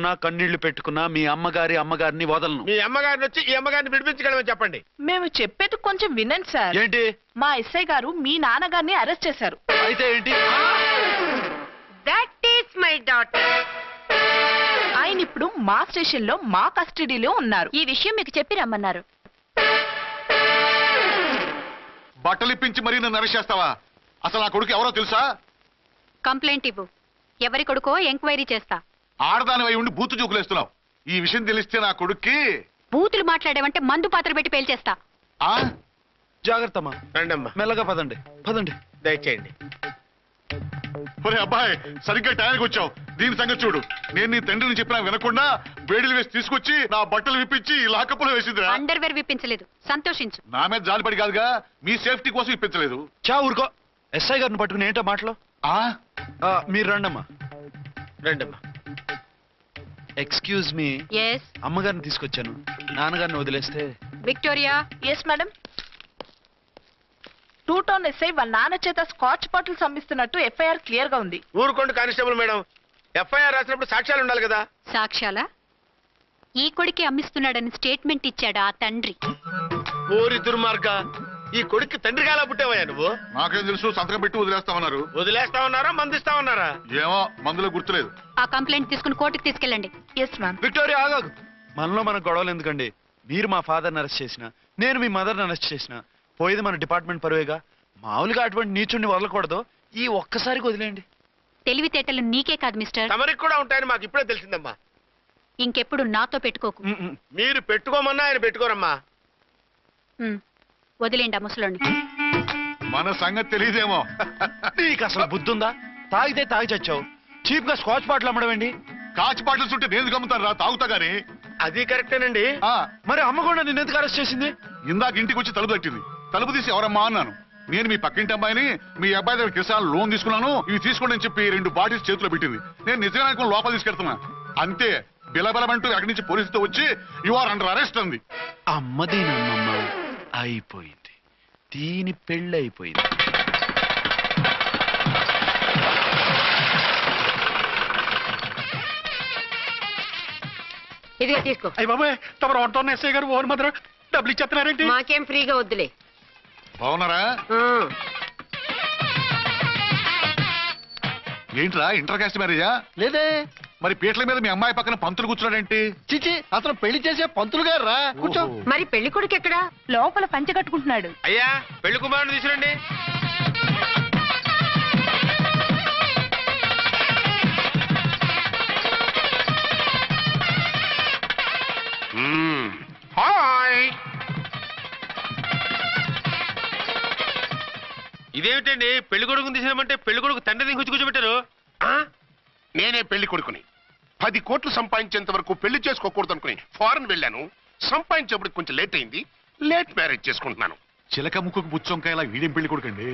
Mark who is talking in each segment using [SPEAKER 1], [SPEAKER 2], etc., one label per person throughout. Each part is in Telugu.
[SPEAKER 1] తలుచుకున్నా కన్నీళ్లు పెట్టుకున్నా మీ అమ్మగారిని వదలను.
[SPEAKER 2] మీ అమ్మగారిని వచ్చి ఈ అమ్మగారిని విడిపించగలమని చెప్పండి.
[SPEAKER 3] మేము చెప్పేది కొంచెం వినండి సార్.
[SPEAKER 1] ఏంటి?
[SPEAKER 3] మా ఎస్ఐ గారు మీ నాన్నగారిని అరెస్ట్ చేశారు.
[SPEAKER 1] అయితే ఏంటి?
[SPEAKER 4] That is my daughter.
[SPEAKER 3] ఆయన ఇప్పుడు మా స్టేషన్ లో మా కస్టడీలో ఉన్నారు.
[SPEAKER 4] ఈ విషయం మీకు చెప్పి రమ్మన్నారు.
[SPEAKER 5] బట్టలు ఇప్పించి మరీ నన్ను అరెస్ట్ చేస్తావా? అసలు నా కొడుకు ఎవరో తెలుసా?
[SPEAKER 4] కంప్లైంట్ ఇవ్వు. ఎవరి కొడుకో ఎంక్వైరీ చేస్తా.
[SPEAKER 5] ఆడదానివై ఉండి బూతు చూకులేస్తున్నావు. ఈ విషయం తెలిస్తే నా కొడుక్కి
[SPEAKER 4] బూతులు మాట్లాడేవంటే మందు పాత్ర పెట్టి పేల్చేస్తా.
[SPEAKER 1] జాగ్రత్తమ్మా.
[SPEAKER 2] రండమ్మా,
[SPEAKER 1] మెల్లగా పదండి.
[SPEAKER 2] దయచేయండి.
[SPEAKER 5] ఒరే అబ్బాయి, సరిగ్గా టయానికి వచ్చావు. దీని సంగతి చూడు. నేను నీ తండ్రిని చెప్పినా వినకుండా వేడిలు వేసి తీసుకొచ్చి నా బట్టలు విప్పించి లాకప్పులో వేసిందిరా.
[SPEAKER 4] అండర్వేర్ విప్పించలేదు, సంతోషించు.
[SPEAKER 5] నా మీద జాలిపడి కాదుగా, మీ సేఫ్టీ కోసం ఇప్పించలేదు.
[SPEAKER 1] చా ఊరుకో. ఎస్ఐ గారిని పట్టుకుని ఏంటో మాటలో. మీరు రండమ్మా.
[SPEAKER 2] రండమ్మా.
[SPEAKER 1] Excuse me.
[SPEAKER 4] ఎస్.
[SPEAKER 1] అమ్మగారిని తీసుకొచ్చాను. నాన్నగారిని వదిలేస్తే.
[SPEAKER 4] Victoria.
[SPEAKER 3] Yes madam. 2 town SI వాళ్ళ నాన్న చేత స్కాచ్ బాటిల్స్ అమ్మిస్తున్నట్టు ఎఫ్ఐఆర్ క్లియర్ గా ఉంది.
[SPEAKER 2] ఊరుకోండి కానిస్టేబుల్ మేడం. ఎఫ్ఐఆర్ రాసినప్పుడు సాక్ష్యాలు ఉండాలి కదా.
[SPEAKER 4] సాక్ష్యాలా? ఈ కొడుకే అమ్మిస్తున్నాడని స్టేట్మెంట్ ఇచ్చాడు ఆ తండ్రి.
[SPEAKER 2] ఊరి దుర్మార్గ, ఈ కొడుక్కి తండ్రిగా ఎలా పుట్టావయ్యా నువ్వు?
[SPEAKER 5] నాకేం తెలుసు, సంతకం పెట్టి వదిలేస్తామన్నారు.
[SPEAKER 2] వదిలేస్తామన్నారా మందిస్తామన్నారా?
[SPEAKER 5] ఏమో, మందులో గుర్తులేదు.
[SPEAKER 4] ఆ కంప్లైంట్ తీసుకుని కోర్టుకు తీసుకెళ్ళండి.
[SPEAKER 3] Yes ma'am.
[SPEAKER 1] విక్టోరియా ఆగాగు. మనలో మన గొడవలు ఎందుకండి? మీరు మా ఫాదర్ని అరెస్ట్ చేసిన, నేను మీ మదర్ని అరెస్ట్ చేసిన, పోయేది మన డిపార్ట్మెంట్ పరువేగా. మామూలుగా అటువంటి నీచుడిని వదలకూడదు. ఈ ఒక్కసారికి వదిలేయండి.
[SPEAKER 4] తెలివితేటలు నీకే కాదు మిస్టర్,
[SPEAKER 2] తమరికి కూడా ఉంటాయని మాకు ఇప్పుడే తెలిసిందమ్మా.
[SPEAKER 4] ఇంకెప్పుడు నాతో పెట్టుకోకు.
[SPEAKER 2] మీరు పెట్టుకోమన్నా ఆయన పెట్టుకోరమ్మా.
[SPEAKER 4] వదిలేండి ఆ ముసలోని.
[SPEAKER 5] మన సంగతి తెలియదేమో.
[SPEAKER 1] నీకు అసలు బుద్ధుందా? తాగితే తాగి చచ్చావు. చీప్ గా స్కాచ్ బాటిల్ అమ్మడమేంటి?
[SPEAKER 5] కాచి బాటిల్స్ ఉంటే నేను గమ్ముతాను రా, తాగుతా గానీ.
[SPEAKER 2] అది కరెక్టేనండి.
[SPEAKER 1] మరి అమ్మ కూడా నిన్ను ఎందుకు అరెస్ట్ చేసింది?
[SPEAKER 5] ఇందాక ఇంటికి వచ్చి తలుపు తట్టింది. తలుపు తీసి ఎవరమ్మా అన్నాను. నేను మీ పక్కింటి అమ్మాయిని, మీ అబ్బాయి దగ్గర కిసాన్ లోన్ తీసుకున్నాను, ఇవి తీసుకోండి అని చెప్పి 2 బాటిల్స్ చేతిలో పెట్టింది. నేను నిజంగా అనుకుని లోపల తీసుకెళ్తున్నా. అంతే, బిలబలమంటూ అక్కడి నుంచి పోలీసుతో వచ్చి యు ఆర్ అండర్ అరెస్ట్ అంది.
[SPEAKER 1] అమ్మదీనమ్మమ్మ అయిపోయింది. దీని పెళ్ళి అయిపోయింది.
[SPEAKER 4] ఇదిగా తీసుకో.
[SPEAKER 6] అయ్య బాబాయ్, తమరు ఆటోన్ ఎస్ఐ గారు ఓన్ మాత్రం డబ్బులు ఇచ్చేస్తున్నారేంటి?
[SPEAKER 4] మాకేం ఫ్రీగా వద్దులే.
[SPEAKER 5] బాగున్నారా? ఏంట్రా, ఇంటర్ కాస్ట్ మ్యారేజా?
[SPEAKER 6] లేదే.
[SPEAKER 5] మరి పీటల మీద మీ అమ్మాయి పక్కన పంతులు కూర్చున్నాడేంటి?
[SPEAKER 6] చిచి, అతను పెళ్లి చేసే పంతులు గారు రా. కూర్చో.
[SPEAKER 4] మరి పెళ్లి కొడుకు ఎక్కడా?
[SPEAKER 3] లోపల పంచె కట్టుకుంటున్నాడు.
[SPEAKER 2] అయ్యా, పెళ్లి కుమారుని తీసుకురండి. హాయ్. ఇదేమిటండి, పెళ్లి కొడుకుని తీసినామంటే పెళ్లి కొడుకు తండ్రిని కూర్చోబెట్టారు.
[SPEAKER 7] నేనే పెళ్లి కొడుకుని. 10 కోట్లు సంపాదించేంత వరకు పెళ్లి చేసుకోకూడదు అనుకుని ఫారెన్ వెళ్ళాను. సంపాదించేప్పుడు కొంచెం లేట్ అయింది. లేట్ మ్యారేజ్ చేసుకుంటున్నాను.
[SPEAKER 5] చిలక ముక్కుకు బుచ్చొంకాయలా వీడేం పెళ్లి కొడుకండి?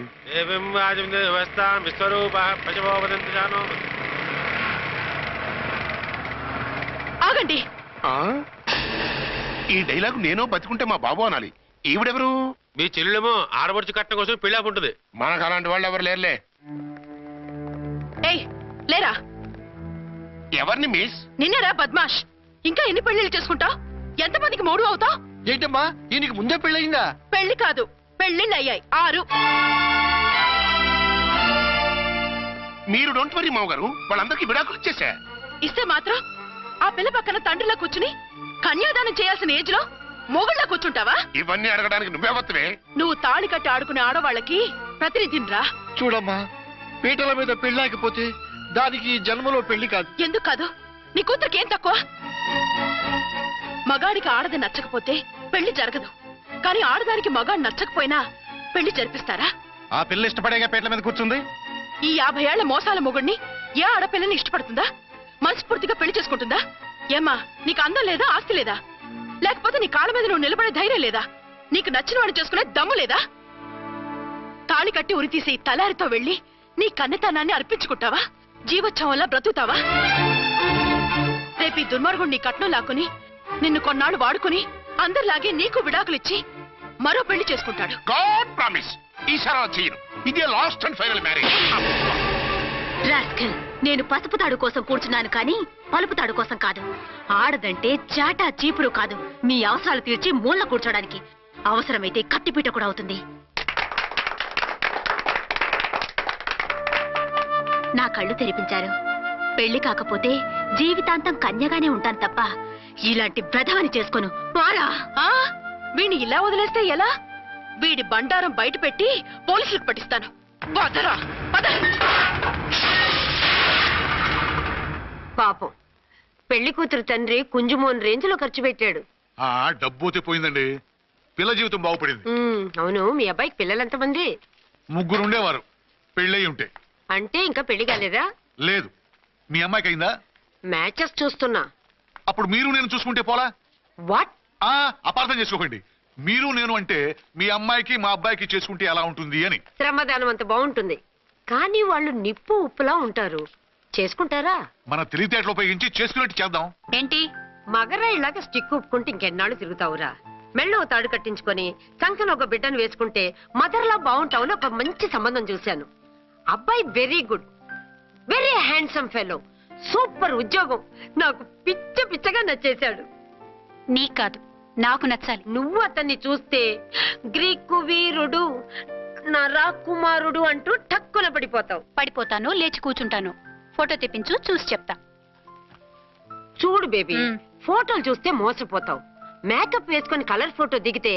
[SPEAKER 3] ఆగండి.
[SPEAKER 7] ఈ డైలాగ్ నేను బతికుంటే మా బాబు అనాలి. ఈవిడెవరు?
[SPEAKER 2] మీ చెల్లెమో ఆడబడుచు కట్టడం కోసం పెళ్లి ఆపుంటది.
[SPEAKER 7] మనకు అలాంటి వాళ్ళు ఎవరు లేరులే.
[SPEAKER 3] ఏయ్ లేరా.
[SPEAKER 7] ఎవరిని మిస్?
[SPEAKER 3] నిన్నేరా బద్మాష్. ఇంకా ఎన్ని పెళ్లిళ్ళు చేసుకుంటావు? ఎంతమందికి మూడు అవుతావు?
[SPEAKER 6] ఏంటమ్మా, ఈయనకి ముందే పెళ్ళయిందా?
[SPEAKER 3] పెళ్లి కాదు, పెళ్లిళ్ళు అయ్యాయి 6.
[SPEAKER 7] మీరు డోంట్ వరీ మావగారు, వాళ్ళందరికీ విడాకులు ఇచ్చేసా.
[SPEAKER 3] ఇస్తే మాత్రం ఆ పిల్ల పక్కన తండ్రిలా కూర్చుని కన్యాదానం చేయాల్సిన ఏజ్ లో మొగుళ్ళ కూర్చుంటావా?
[SPEAKER 7] ఇవన్నీ అడగడానికి నువ్వే వత్తవే.
[SPEAKER 3] నువ్వు తాళి కట్టి ఆడుకునే ఆడవాళ్ళకి ప్రతినిధిరా.
[SPEAKER 6] చూడమ్మా, పీటల మీద పెళ్ళాకపోతే దానికి ఈ జన్మలో పెళ్లి కాదు.
[SPEAKER 3] ఎందుకు కాదు? నీ కూతురికేం తక్కువ? మగాడికి ఆడది నచ్చకపోతే పెళ్లి జరగదు. కానీ ఆడదానికి మగాడు నచ్చకపోయినా పెళ్లి జరిపిస్తారా?
[SPEAKER 6] ఆ పిల్ల ఇష్టపడేగా పీటల మీద కూర్చుంది.
[SPEAKER 3] ఈ 50 ఏళ్ల మోసాల మొగుడిని ఏ ఆడపిల్లని ఇష్టపడుతుందా? మనస్ఫూర్తిగా పెళ్లి చేసుకుంటుందా? ఏమ్మా, నీకు అందం లేదా, ఆస్తి లేదా? లేకపోతే నీ కాళ్ళ మీద నువ్వు నిలబడే ధైర్యం లేదా? నీకు నచ్చిన వాడిని చేసుకునే దమ్ము లేదా? తాళి కట్టి ఉరితీసే ఈ తలారితో వెళ్లి నీ కన్నెతనాన్ని అర్పించుకుంటావా? జీవోత్సవంలా బ్రతుకుతావా? రేపు ఈ దుర్మార్గుడు నీ కట్నం లాక్కుని నిన్ను కొన్నాళ్ళు వాడుకుని అందరిలాగే నీకు విడాకులిచ్చి మరో పెళ్లి చేసుకుంటాడు.
[SPEAKER 7] గాడ్ ప్రామిస్, ఈసారి చేయను. ఇదే last and final marriage.
[SPEAKER 4] Rascal, నేను పసుపు తాడు కోసం కూర్చున్నాను కానీ
[SPEAKER 8] పలుపు తాడు కోసం కాదు. ఆడదంటే చాటా చీపురు కాదు, మీ అవసరాలు తీర్చి మూల కూర్చోడానికి. అవసరమైతే కత్తిపీట కూడా అవుతుంది. నా కళ్ళు తెరిపించారు. పెళ్లి కాకపోతే జీవితాంతం కన్యగానే ఉంటాను తప్ప ఇలాంటి బ్రధవని చేసుకోను. పోరా.
[SPEAKER 3] వీడిని ఇలా వదిలేస్తే ఎలా? వీడి బండారం బయట పెట్టి పోలీసులకు పట్టిస్తాను. వదరా, వద.
[SPEAKER 8] పాపం పెళ్లి కూతురు తండ్రి కుంజుమోన్ రేంజ్ లో ఖర్చు పెట్టాడు.
[SPEAKER 5] ఆ డబ్బు పోయిందండి, పిల్ల జీవితం బాగుపడింది.
[SPEAKER 8] అవును, మీ అబ్బాయికి పిల్లలెంతమంది?
[SPEAKER 5] 3 ఉండేవారు, పెళ్ళయి ఉంటే.
[SPEAKER 8] అంటే ఇంకా పెళ్లి కాలేదా?
[SPEAKER 5] లేదు. మీ అమ్మాయికి అయిందా?
[SPEAKER 8] మ్యాచెస్ చూస్తున్నా.
[SPEAKER 5] అప్పుడు మీరు నేను చూసుకుంటే పోలా?
[SPEAKER 8] వాట్?
[SPEAKER 5] అపార్థం చేసుకోకండి. మీరు నేను అంటే మీ అమ్మాయికి మా అబ్బాయికి చేసుకుంటే ఎలా ఉంటుంది అని.
[SPEAKER 8] శ్రమదానం అంత బాగుంటుంది, కానీ వాళ్ళు నిప్పు ఉప్పులా ఉంటారు. చేసుకుంటారా?
[SPEAKER 5] మన తెలివితేటలు ఉపయోగించి చేసుకున్నట్టు చేద్దాం.
[SPEAKER 4] ఏంటి?
[SPEAKER 8] మగరాయిలాగా స్టిక్ ఉప్పుకుంటే ఇంకెన్నాళ్ళు తిరుగుతావురా? మెళ్ళో తాడు కట్టించుకొని సంఖ్యలో ఒక బిడ్డను వేసుకుంటే మదర్లా బాగుంటావుని ఒక మంచి సంబంధం చూశాను. అబ్బాయి very good, very handsome fellow, super ఉద్యోగం. నాకు పిచ్చగా నచ్చేశాడు.
[SPEAKER 4] నీకు కాదు, నాకు నచ్చాలి.
[SPEAKER 8] నువ్వు అతన్ని చూస్తే గ్రీకు వీరుడు, నా రాకుమారుడు అంటూ టక్కున పడిపోతావు.
[SPEAKER 4] పడిపోతాను, లేచి కూర్చుంటాను. ఫోటో తెప్పించు, చూసి చెప్తా.
[SPEAKER 8] చూడు బేబీ, ఫోటోలు చూస్తే మోసపోతావు. మేకప్ వేసుకొని కలర్ ఫోటో దిగితే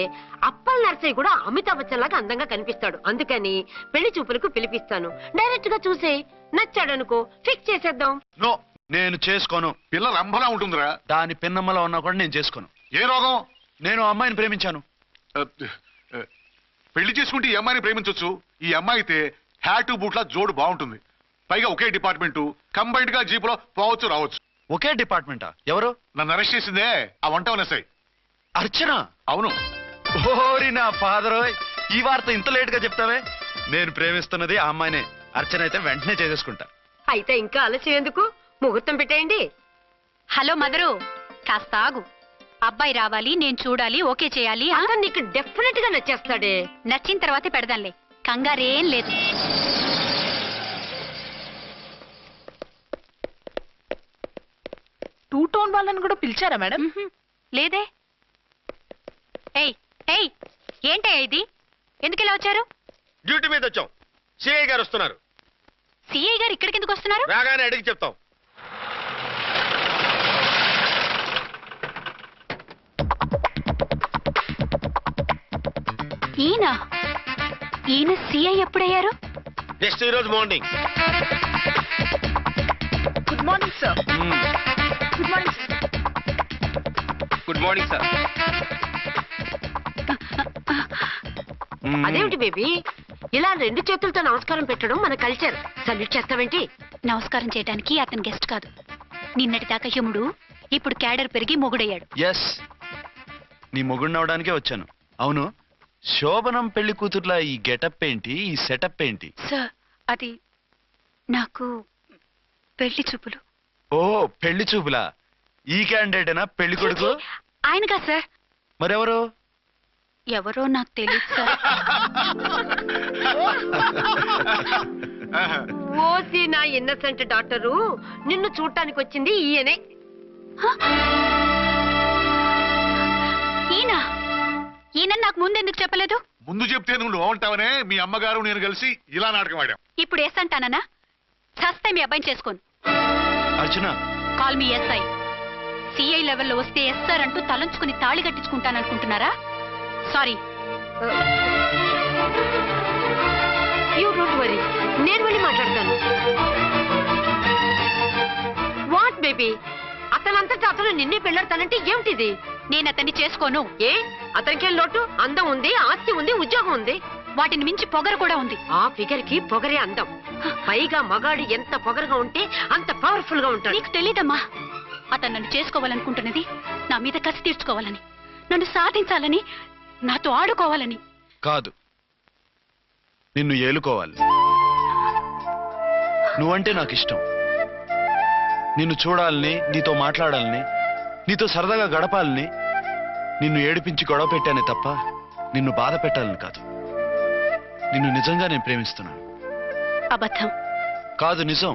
[SPEAKER 8] అప్పల్ నర్సయ్య కూడా అమితాబ్ బచ్చన్ లాగా అందంగా కనిపిస్తాడు. అందుకని పెళ్లి చూపులకు పిలిపిస్తాను. డైరెక్ట్ గా చూసే నచ్చాడనుకో, ఫిక్స్ చేసేద్దాం.
[SPEAKER 1] నో, నేను చేసుకోను.
[SPEAKER 5] పిల్ల రంభలా ఉంటుందిరా.
[SPEAKER 1] దాని పిన్నమ్మలో ఉన్నా కూడా నేను చేసుకోను.
[SPEAKER 5] ఏ రోగం?
[SPEAKER 1] నేను అమ్మాయిని ప్రేమించాను.
[SPEAKER 5] పెళ్లి చేసుకుంటే ఈ అమ్మాయిని ప్రేమించొచ్చు. ఈ అమ్మాయి అయితే హ్యాటు బూట్ల జోడు బాగుంటుంది. పైగా ఒకే డిపార్ట్మెంట్, కంబైన్డ్ గా జీపులో పోవచ్చు రావచ్చు.
[SPEAKER 1] ఒకే డిపార్ట్మెంటా? ఎవరు?
[SPEAKER 5] నన్ను అరెస్ట్ చేసిందే ఆ వంట ఎస్ఐ.
[SPEAKER 1] అర్చన?
[SPEAKER 5] అవును.
[SPEAKER 1] ఓరి నా ఫాదర్, ఈ వార్త ఇంత లేట్ గా చెప్తావే? నేను ప్రేమిస్తున్నది ఆ అమ్మాయినే. అర్చన అయితే వెంటనే చేసేసుకుంటా.
[SPEAKER 8] అయితే ఇంకా ఆలస్యం ఎందుకు? ముహూర్తం పెట్టేయండి.
[SPEAKER 4] హలో మదరు, కాస్త ఆగు. అబ్బాయి రావాలి, నేను చూడాలి, ఓకే చేయాలి.
[SPEAKER 8] అతను నీకు డెఫినెట్ గా నచ్చేస్తాడే.
[SPEAKER 4] నచ్చిన తర్వాతే పెడదాంలే, కంగారేం లేదు.
[SPEAKER 3] టూ టోన్ వాళ్ళని కూడా పిలిచారా మేడం?
[SPEAKER 4] లేదే. ఏయ్ ఏయ్, ఏంటయ్యా ఇది? ఎందుకు ఇలా వచ్చారు?
[SPEAKER 2] డ్యూటీ మీద వచ్చాం. సిఐ గారు వస్తున్నారు.
[SPEAKER 4] సిఐ గారు ఇక్కడికి ఎందుకు వస్తున్నారు?
[SPEAKER 2] రాగానే అడిగి చెప్తాం.
[SPEAKER 4] ఈయన సిఐ ఎప్పుడయ్యారు?
[SPEAKER 2] నెక్స్ట్ ఈ రోజు morning.
[SPEAKER 3] Good morning sir. Good morning sir.
[SPEAKER 2] Good morning sir.
[SPEAKER 8] అదేమిటి బేబీ, ఇలా 2 చేతులతో నమస్కారం పెట్టడం మన కల్చర్. సల్యూట్ చేస్తావేంటి?
[SPEAKER 4] నమస్కారం చేయడానికి అతను గెస్ట్ కాదు. నిన్నటి దాకా యముడు, ఇప్పుడు క్యాడర్ పెరిగి మొగుడయ్యాడు.
[SPEAKER 1] ఎస్, నీ మొగుడిని అవడానికే వచ్చాను. అవును, శోభనం పెళ్లి కూతుర్లా ఈ గెటప్ ఏంటి, ఈ సెటప్ ఏంటి?
[SPEAKER 4] సార్, అది నాకు పెళ్లి చూపులు.
[SPEAKER 1] ఓ, పెళ్లి చూపులా? ఈ క్యాండిడేటేనా పెళ్లి కొడుకు?
[SPEAKER 4] ఆయనగా సార్.
[SPEAKER 1] మరెవరు?
[SPEAKER 4] ఎవరో నాకు తెలియదు సార్.
[SPEAKER 8] ఓసి నా ఇన్నసెంట్ డాక్టరు, నిన్ను చూడటానికి వచ్చింది ఈయనే.
[SPEAKER 4] ఈయన నాకు ముందెందుకు చెప్పలేదు?
[SPEAKER 5] ముందు చెప్తే నువ్వు బాగుంటావనే మీ అమ్మగారు నేను కలిసి ఇలా నాటకం ఆడాం.
[SPEAKER 4] ఇప్పుడు ఎస్ అంటానా? చస్తే మీ అబ్బాయిని చేసుకోను.
[SPEAKER 1] అర్చన,
[SPEAKER 4] కాల్ మీ ఎస్ఐ. సిఐ లెవెల్లో వస్తే ఎస్ఆర్ అంటూ తలంచుకుని తాళి కట్టించుకుంటాననుకుంటున్నారా? సారీ.
[SPEAKER 8] యూ డోంట్ వరీ, నేను వెళ్ళి మాట్లాడతాను. వాట్ బేబీ, అతనంతటా అతను నిన్నే పెళ్ళాడతానంటే ఏమిటిది?
[SPEAKER 4] నేను అతన్ని చేసుకోను.
[SPEAKER 8] ఏ, అతనికేం లోటు? అందం ఉంది, ఆస్తి ఉంది, ఉద్యోగం ఉంది.
[SPEAKER 4] వాటిని మించి పొగరు కూడా ఉంది.
[SPEAKER 8] ఆ ఫిగర్ కి పొగరే అందం. పైగా మగాడు ఎంత పొగరుగా ఉంటే అంత పవర్ఫుల్ గా ఉంటాడు.
[SPEAKER 4] నీకు తెలీదమ్మా, అతను నన్ను చేసుకోవాలనుకుంటున్నది నా మీద కసి తీర్చుకోవాలని, నన్ను సాధించాలని, నాతో ఆడుకోవాలని
[SPEAKER 1] కాదు, నిన్ను ఏలుకోవాలి. నువ్వంటే నాకు ఇష్టం. నిన్ను చూడాలని, నీతో మాట్లాడాలని, నీతో సరదాగా గడపాలని, నిన్ను ఏడిపించి గొడవ పెట్టానే తప్ప నిన్ను బాధ పెట్టాలని కాదు. నిన్ను నిజంగా నేను ప్రేమిస్తున్నాను.
[SPEAKER 4] అబద్ధం
[SPEAKER 1] కాదు, నిజం.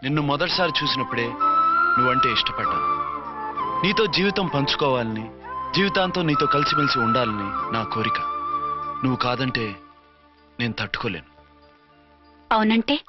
[SPEAKER 1] నిన్ను మొదటిసారి చూసినప్పుడే నువ్వంటే ఇష్టపడ్డాను. నీతో జీవితం పంచుకోవాలని, జీవితాంతం నీతో కలిసిమెలిసి ఉండాలని నా కోరిక. నువ్వు కాదంటే నేను తట్టుకోలేను.
[SPEAKER 4] అవునంటే